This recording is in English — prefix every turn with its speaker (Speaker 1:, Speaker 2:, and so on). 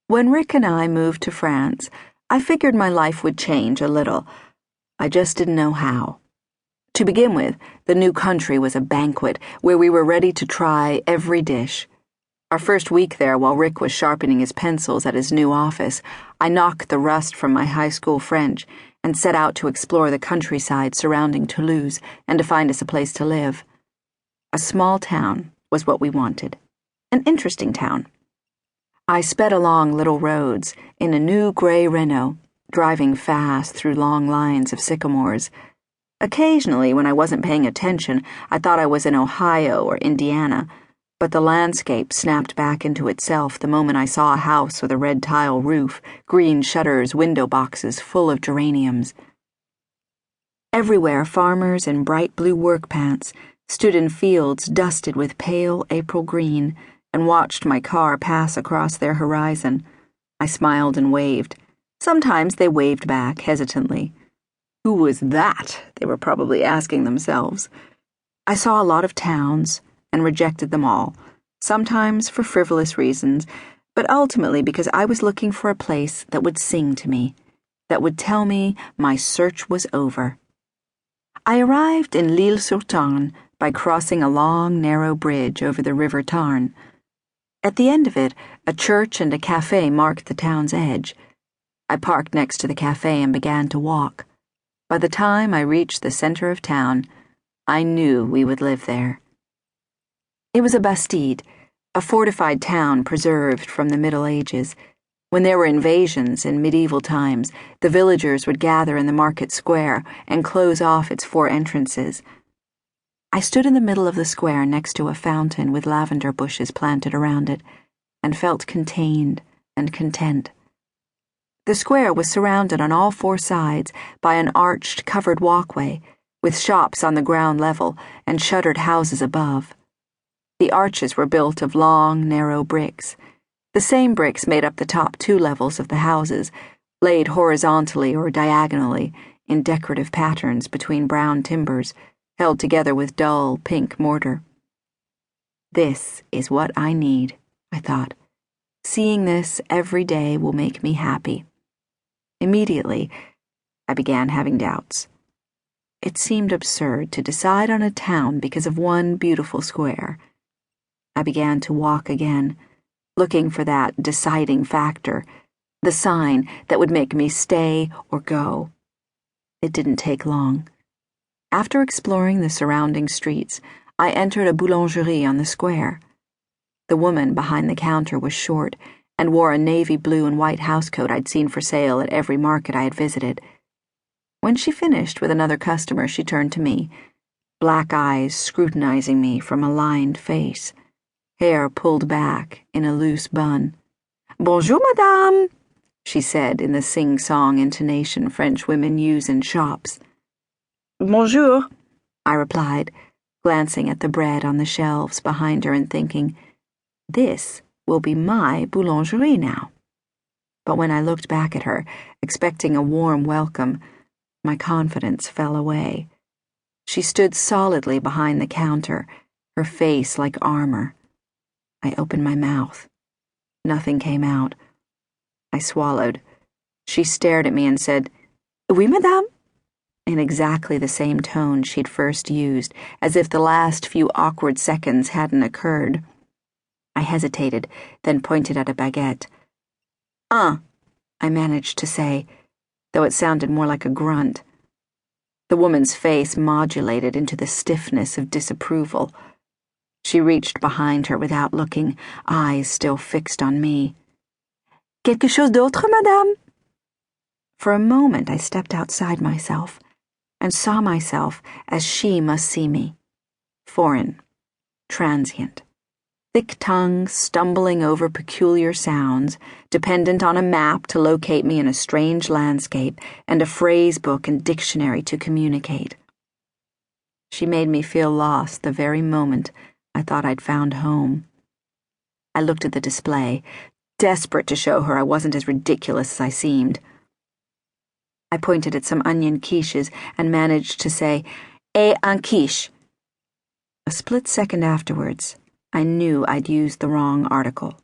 Speaker 1: When Rick and I moved to France, I figured my life would change a little. I just didn't know how. To begin with, the new country was a banquet where we were ready to try every dish. Our first week there, while Rick was sharpening his pencils at his new office, I knocked the rust from my high school French and set out to explore the countryside surrounding Toulouse and to find us a place to live. A small town was what we wanted. An interesting town. I sped along little roads in a new gray Renault, driving fast through long lines of sycamores. Occasionally, when I wasn't paying attention, I thought I was in Ohio or Indiana, but the landscape snapped back into itself the moment I saw a house with a red tile roof, green shutters, window boxes full of geraniums. Everywhere, farmers in bright blue work pants stood in fields dusted with pale April green and watched my car pass across their horizon. I smiled and waved. Sometimes they waved back hesitantly. Who was that? They were probably asking themselves. I saw a lot of towns and rejected them all, sometimes for frivolous reasons, but ultimately because I was looking for a place that would sing to me, that would tell me my search was over. I arrived in Lisle-sur-Tarn by crossing a long, narrow bridge over the River Tarn. At the end of it, a church and a cafe marked the town's edge. I parked next to the cafe and began to walk. By the time I reached the center of town, I knew we would live there. It was a bastide, a fortified town preserved from the Middle Ages. When there were invasions in medieval times, the villagers would gather in the market square and close off its 4 entrances. I stood in the middle of the square next to a fountain with lavender bushes planted around it, and felt contained and content. The square was surrounded on all 4 sides by an arched, covered walkway, with shops on the ground level and shuttered houses above. The arches were built of long, narrow bricks. The same bricks made up the top 2 levels of the houses, laid horizontally or diagonally in decorative patterns between brown timbers, held together with dull, pink mortar. This is what I need, I thought. Seeing this every day will make me happy. Immediately, I began having doubts. It seemed absurd to decide on a town because of one beautiful square. I began to walk again, looking for that deciding factor, the sign that would make me stay or go. It didn't take long. After exploring the surrounding streets, I entered a boulangerie on the square. The woman behind the counter was short and wore a navy blue and white housecoat I'd seen for sale at every market I had visited. When she finished with another customer, she turned to me, black eyes scrutinizing me from a lined face, hair pulled back in a loose bun. "Bonjour, madame," she said in the sing-song intonation French women use in shops. "Bonjour," I replied, glancing at the bread on the shelves behind her and thinking, this will be my boulangerie now. But when I looked back at her, expecting a warm welcome, my confidence fell away. She stood solidly behind the counter, her face like armor. I opened my mouth. Nothing came out. I swallowed. She stared at me and said, "Oui, madame," in exactly the same tone she'd first used, as if the last few awkward seconds hadn't occurred. I hesitated, then pointed at a baguette. I managed to say, though it sounded more like a grunt. The woman's face modulated into the stiffness of disapproval. She reached behind her without looking, eyes still fixed on me. "Quelque chose d'autre, madame?" For a moment I stepped outside myself and saw myself as she must see me. Foreign, transient, thick-tongued, stumbling over peculiar sounds, dependent on a map to locate me in a strange landscape and a phrase book and dictionary to communicate. She made me feel lost the very moment I thought I'd found home. I looked at the display, desperate to show her I wasn't as ridiculous as I seemed. I pointed at some onion quiches and managed to say, "Et un quiche." A split second afterwards, I knew I'd used the wrong article.